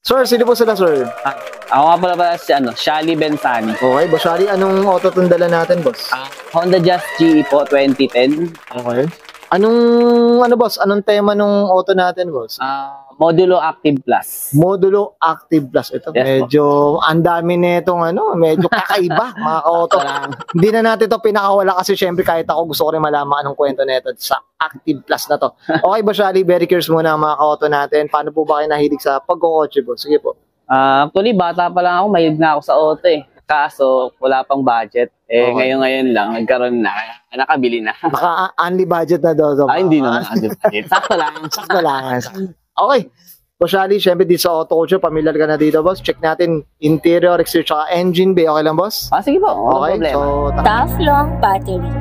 Sir, sino po sila, sir? Ako nga pala si Shally Bensani. Okay, boss Shally, anong auto itong dala natin, boss? Honda Jazz GE po, 2010. Okay. Anong tema nung auto natin, boss? Modulo Active Plus. Modulo Active Plus. Ito, Yes, medyo, ang dami nitong medyo kakaiba, mga ka-auto. Hindi na natin ito pinakawala kasi syempre kahit ako gusto ko rin malaman anong kwento nito sa Active Plus na to. Okay, boss Shally, very curious muna mga ka-auto natin. Paano po ba kayo nahilig sa pagkokotse, boss? Sige po. Actually, bata pa lang ako, mahilig na ako sa auto eh. Kaso, wala pang budget. Okay. Ngayon lang, nagkaroon na. Nakabili na. Naka-unli budget na daw. Hindi naman unli budget. Sakto lang. Sakto lang. Okay. Boss Shally, syempre dito sa auto culture, familiar ka na dito, boss. Check natin interior, exterior, tsaka engine bay. Okay lang, boss? Sige po. Okay, problema. so... Tough long battery.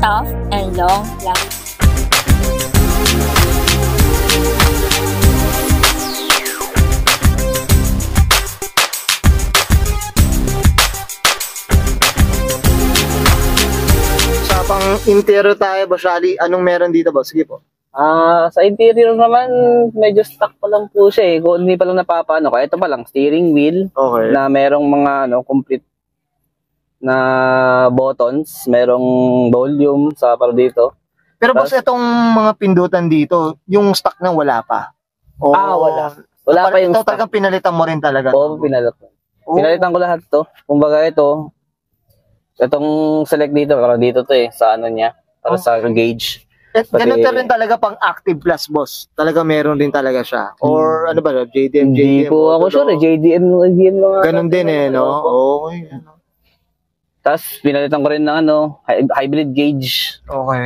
Tough and long life. Pang interior tayo, boss Shally. Anong meron dito, boss? Sige po. Sa interior naman, medyo stock pa lang po siya eh. Kung hindi pa lang napapano ko. Ito pa lang, steering wheel. Okay. Na merong mga complete na buttons. Merong volume sa para dito. Pero boss, itong mga pindutan dito, yung stock na wala pa. Wala. Wala pa yung ito stock. talagang pinalitan mo rin talaga. Oo, pinalitan ko lahat to. Kumbaga itong select dito, parang dito to eh, sa ano niya, para sa gauge. Ganito rin talaga pang Active Plus, boss. Talaga meron din talaga siya. Or ano ba, JDM? Hindi po ako sure, JDM mga. Ganun din eh, no? Okay. Tapos pinalitan ko rin ng hybrid gauge. Okay.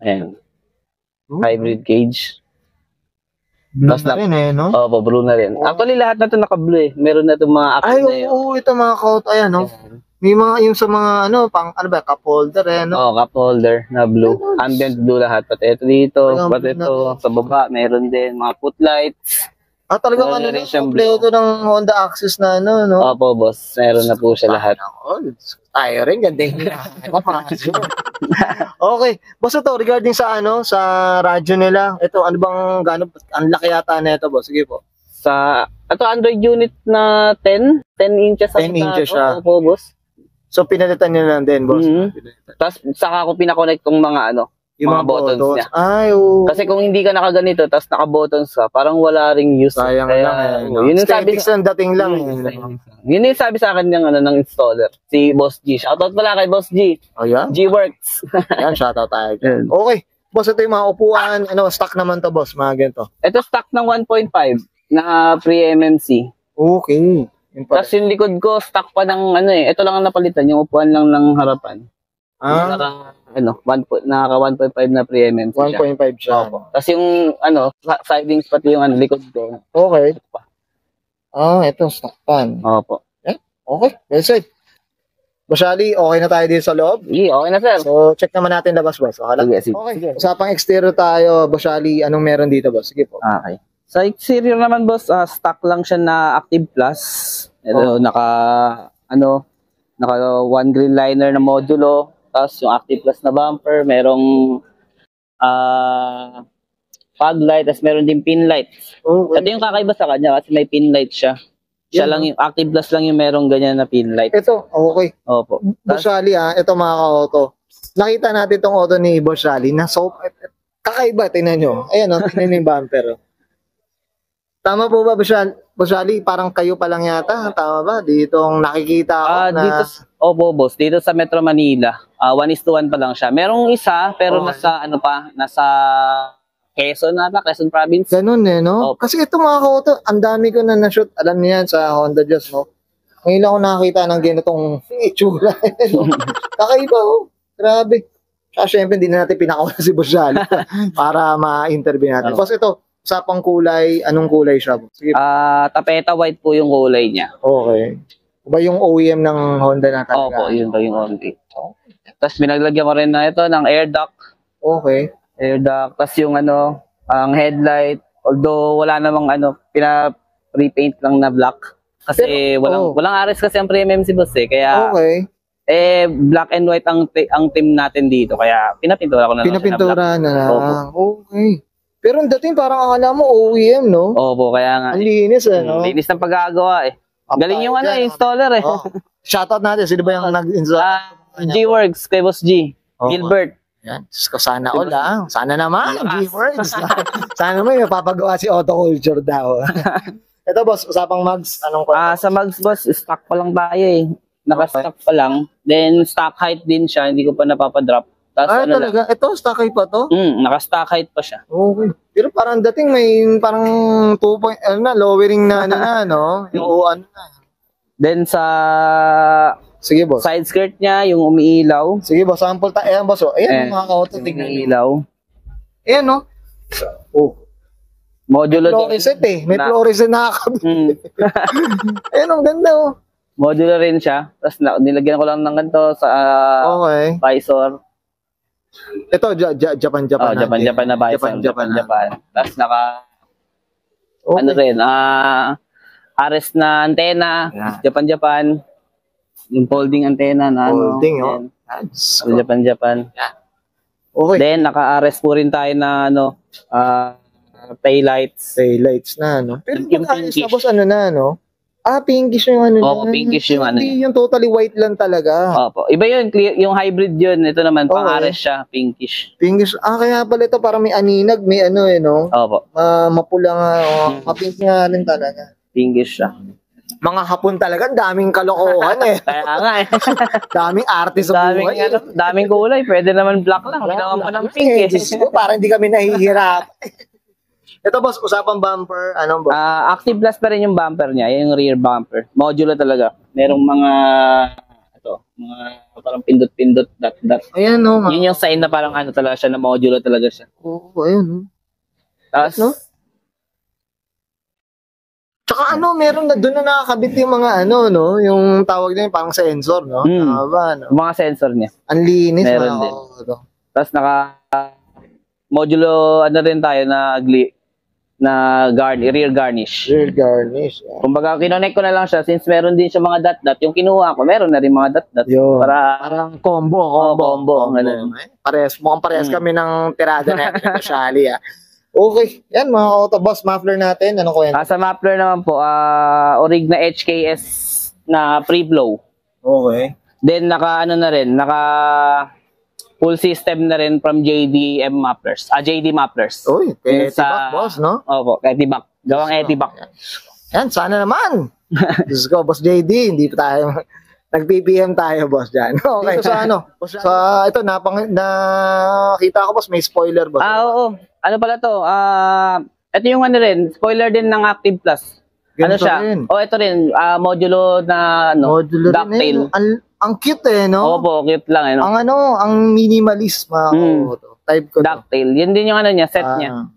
Ayan. Hybrid gauge. Blue na rin eh, no? Oo, blue na rin. Actually, lahat na ito naka-blue eh. Meron na itong mga action na yun. Oo, ito mga kaut, ayan, no? May mga, yung sa mga, cup holder eh, no? Oo, cup holder na blue. Ambient blue lahat. Pati ito dito, pati ito sa baba, meron din mga footlights. Talagang kompleto ng Honda Access na no? Opo, boss. Meron na po siya lahat. Tayo rin, gandang Okay. Boss, ito, regarding sa sa radyo nila, ito, ang laki yata na ito, boss. Sige po. Ito, Android unit na 10 inches. 10 inches siya. Opo, boss. So, pinalitan nyo lang din, boss. Tapos, saka ko pinakonnect tong mga yung mga buttons niya. Kasi kung hindi ka nakaganito, tapos naka-buttons ka, parang wala ring use. Sayang lang. Yun yung sabi ang dating lang. Yun yung sabi sa akin ng installer, si Boss G. Shoutout pala kay Boss G. Yan? G-Works. Yan, shoutout tayo. Okay. Boss, ito yung mga upuan. Stock naman to, boss. Mga ganito. Ito stock ng 1.5 na pre-MMC. Okay. Tapos yung likod ko, stock pa ng ito lang ang napalitan, yung upuan lang ng harapan. Naka 1.5 na pre-MMC 1.5 siya. Tapos yung sidings pati yung likod ko. Okay. Ito stock pan. Opo. Okay, well said. Boss Shally, okay na tayo dito sa loob? Okay na, sir. So, check naman natin labas, boss. Sige. Okay. Usapang exterior tayo, Boss Shally. Anong meron dito, boss? Sige po. Okay. Sa exterior naman, boss, stock lang siya na Active Plus. Ito, naka one green liner na modulo. Tapos yung Active Plus na bumper, merong fog light, tapos meron din pin light. Ito yung kakaiba sa kanya kasi may pin light siya. Siya lang yung Active Plus lang yung merong ganyan na pin light. Ito, okay. Opo. Boss Shally, ito mga ka-auto. Nakita natin itong auto ni Boss Shally na kakaiba, tingnan nyo. Ayan, tingnan yung bumper. Tama po ba, Boss Shally? Parang kayo pa lang yata. Tama ba? Ditong nakikita ko na... Opo, boss. Dito sa Metro Manila, 1:1 pa lang siya. Merong isa, pero nasa Quezon Quezon Province. Ganun no? Opo. Kasi ito mga ka-auto, ang dami ko na na-shoot. Alam niyo yan sa Honda Jazz, no? Ngayon lang ako nakakita ng ganitong itsura. Kakaiba, Grabe. Kaya syempre, hindi na natin pinakawala si Boss Shally para ma-interview natin. Boss, ito, usapang kulay, anong kulay siya? Sige. Tapeta white po yung kulay niya. Okay. Ba yung OEM ng Honda na talaga? Opo, yun ba yung Honda. Tapos binaglagyan ko rin na ito ng air duct. Okay. Air duct. Tapos yung ang headlight. Although wala namang pina-repaint lang na black. Kasi walang aris kasi ang pre-MMC, boss eh. Kaya black and white ang team natin dito. Kaya pinapintura ko na lang. Pinapintura na lang. Okay. Pero ang dating parang akala mo OEM, no? Opo, kaya nga. Ang linis, no? Linis ng pagkagawa eh. Galing yung installer eh. Oh. Shoutout natin. Sino ba yung nag-install? G-Works, kay Boss G. Gilbert. Yan. Sana all lang. Sana naman. G-Works. Sana naman yung papagawa si Auto Culture daw. Ito, boss. Usapang mags. Anong sa mags, boss, stock pa lang tayo eh. Naka-stock pa lang. Then, stock height din siya. Hindi ko pa napapadrop. Tapos talaga? Lang. Ito, stock height pa to? Naka-stock height pa siya. Okay. Pero parang dating may parang 2 lowering na no? Yung ano na. Then sa sige, boss. Side skirt niya, yung umiilaw. Sige, boss. Sample tayo. Ayan, boss. Ayan, mga ka-auto. Tignan niyo. Umiilaw. Ayan, no? Oh. Modular. May fluorescent eh. May fluorescent nakakabit. Ayan, ang ganda, oh. Modular rin siya. Tapos nilagyan ko lang ng ganito sa visor. Ito, Japan na visor. Japan. Tapos ano rin, Ares na antena. Yeah. Japan. Yung folding antenna na folding, Japan. Yeah. Okay. Then, naka-Ares po rin tayo na taillights. Taillights na, no? Pero yung pinkish. Tapos ano na, no? Pinkish yung ano. Opo, pinkish yung ano. Hindi yung totally white lang talaga. Opo. Iba yun, yung hybrid yun. Ito naman, pang-Ares siya, pinkish. Pinkish. Kaya pala ito, parang may aninag, may ano no? Opo. Mapula nga, mapink nga rin talaga. Pinkish siya. Mga Hapon talaga, daming kalokohan eh. Kaya nga eh. Daming artist sa buhay. Daming kulay, pwede naman black lang. Ginawa mo ng pink eh. Parang hindi kami nahihirap. Ito boss, usapang bumper, anong boss? Active Plus pa rin yung bumper niya, yung rear bumper. Modular talaga. Merong mga parang pindot-pindot, dot. Ayan no. Yun yung sign na parang talaga siya, na modular talaga siya. Oo, ayun no. Tapos, no? Tsaka meron na doon na nakakabit yung mga no, yung tawag niya parang sensor, no? Mga sensor niya. Ang linis. Meron din. Tapos modulo rin tayo na rear garnish. Rear garnish. Yeah. Kumbaga, kinonect ko na lang siya since meron din siya mga dot. Yung kinuha ko, meron na rin mga dot. Parang combo. Mukhang parehas kami ng tirada na yung Shali. Okay. Yan, mga auto boss, muffler natin. Anong kwento? Sa muffler naman po, Orig na HKS na pre-blow. Okay. Then, naka full system na rin from JD Mufflers. JD Mufflers. Uy, kay Etibac, boss, no? Opo, kay Etibac. Gawang Etibac. Yan, sana naman. Diyos ko, boss JD, hindi pa tayo nag-PPM tayo, boss, dyan. Okay, so ito, nakita ko, boss, may spoiler, boss. Oo. Ano pala to? Ito yung spoiler din ng Active Plus. Ganito siya? Rin. Ito rin, modulo na, ducktail. Ang cute no? Opo, cute lang, ang minimalist, type ko. Ducktail. Yan din yung niya, set niya.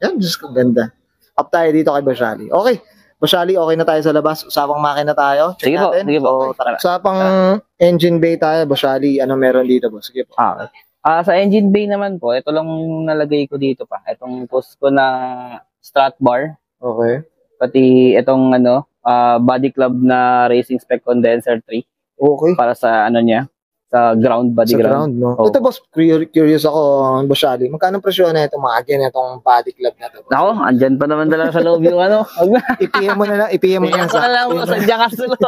Yan, Diyos ko, ganda. Up tayo dito kay Bashali. Okay. Bashali, okay na tayo sa labas. Usapang makina tayo. Sige po. Usapang engine bay tayo. Bashali, ano meron dito, boss? Sige po. Okay. Sa engine bay naman po, ito lang nalagay ko dito pa. Itong post ko na strut bar. Okay. Pati itong body club na Racing Spec Condenser 3. Okay. Para sa niya, sa ground, body ground. No? Ito boss, curious ako, Bashali. Magkano presyo na itong mga itong body club na ito? Ako, andyan pa naman talaga sa loob yung I-PM mo na lang. Sadya ka sa loob.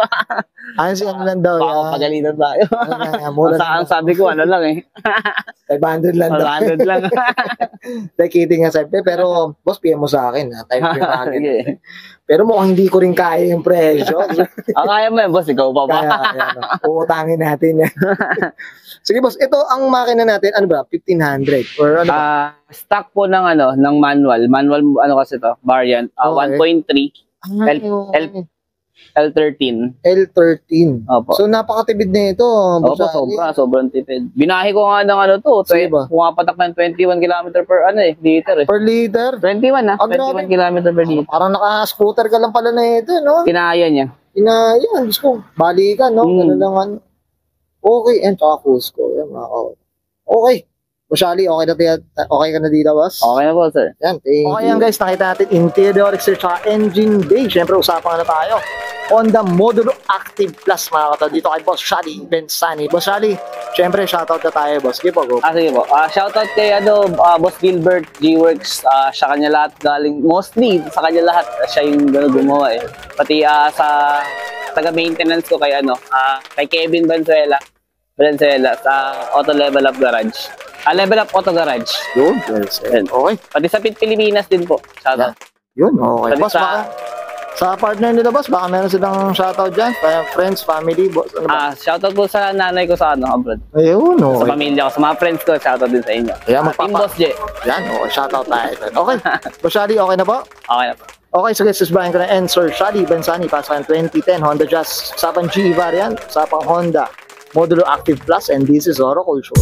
Ano lang daw. Pagalitan tayo. Ang sabi ko, lang eh. 500 lang daw. 500 lang. Kidding nga sabi. Pero, boss, PM mo sa akin. Type ko yung akin. Pero mukhang hindi ko rin kaya yung presyo. Kaya mo yan, boss. Ikaw pa ba? Uutangin natin yan. Sige, boss. Ito, ang makina natin, 1500? Or ano ba? Stock po ng manual. Manual, kasi to? Variant. 1.3. L13. L13. Opo. So, napakatipid na ito. Opo, sobrang tipid. Binahi ko nga ng pumapatak ng 21 km per liter eh. Per liter? 21 21 km per liter. Parang naka-scooter ka lang pala na ito, no? Kinaya niya. Diyos ko. Balikan, no? Ganun lang. Okay, and tsaka Cusco. Yan, mga kauto. Okay. Boss Ali, okay ka na dito, boss? Okay na po, sir. Yan, thank you. Okay yan guys, nakita natin interior exterior tsaka engine bay. Siyempre, usapan na tayo. Honda Modulo Active Plus mga kata dito kay Boss Ali Bensani. Boss Ali, siyempre shoutout na tayo, boss. Sige po, go. Sige po. Shoutout kay Boss Gilbert G-Works. Siya kanya lahat galing, mostly sa kanya lahat. Siya yung gumawa eh. Pati sa taga-maintenance ko kay kay Kevin Valenzuela sa Auto Level Up Garage. Level Up Auto Garage. Yun, yes. Okay. Pati sa Pilipinas din po. Shoutout. Yun, okay. Pati Boss, sa partner nila, boss, baka meron silang shoutout dyan? Friends, family, boss? Ano ba? Shoutout po sa nanay ko sa abroad. Ayun, okay. Sa pamilya ko, sa mga friends ko, shoutout din sa inyo. Kaya Team Boss J. Yan, okay, shoutout tayo. Okay, Boss Ali, okay na po? Okay na po. Okay, so guys, susbahin ko na Sir Shali Bensani, pasakan 2010 Honda Jazz, usapang G variant, usapang Honda Modulo Active Plus, and this is Oro Culture.